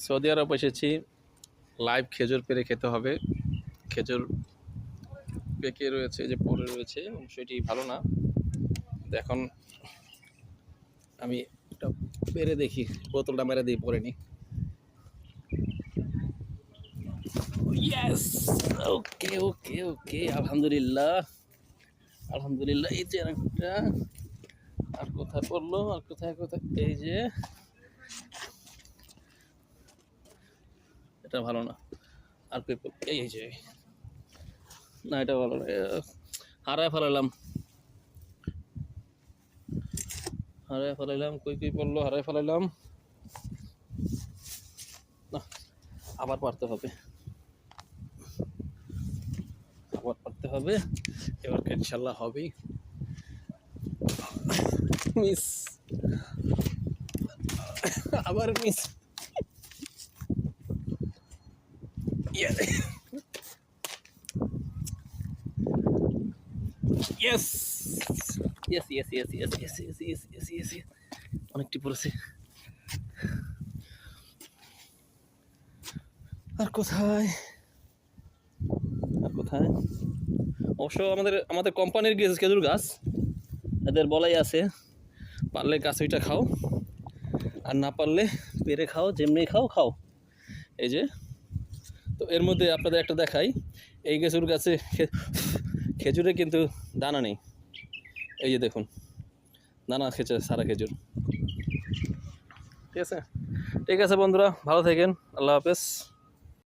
Saudi আরব এসেছি, live খেজুর পেড়ে খেতে হবে। খেজুর পেকে রয়েছে, যে পড়ে রয়েছে সেটি ভালো না। এখন আমি একটা পেরে দেখি, বোতলটা মেরে দিই, পরে নি। ইয়েস, ওকে ওকে ওকে, আলহামদুলিল্লাহ আলহামদুলিল্লাহ। এই যে একটা, আর কোথায় পড়লো, আর কোথায় কোথায়, এই যে এটা ভালো না। আর এই যে, না এটা ভালো না, হারায় ফেলালাম, হারায় ফেলাইলাম, কই কই পড়লো, হারায় ফেলাইলাম। না, আবার পারতে হবে, আবার পারতে হবে, এবার ইনশাল্লাহ হবেই। মিস, আবার miss. Yes yes yes yes yes yes yes yes yes yes yes, অনেকটি পড়েছে। আর কোথায়, আর কোথায়? অবশ্য আমাদের কোম্পানির খেজুর গাছ, এদের বলাই আছে, পারলে গাছ ওইটা খাও, আর না পারলে পেরে খাও, যেমনি খাও খাও। এই যে, তো এর মধ্যে আপনাদের একটা দেখাই, এই খেজুর গাছে খেজুরে কিন্তু দানা নেই। এই যে দেখুন, দানা খেয়েছে সারা খেজুর। ঠিক আছে, ঠিক আছে বন্ধুরা, ভালো থাকেন, আল্লাহ হাফেজ।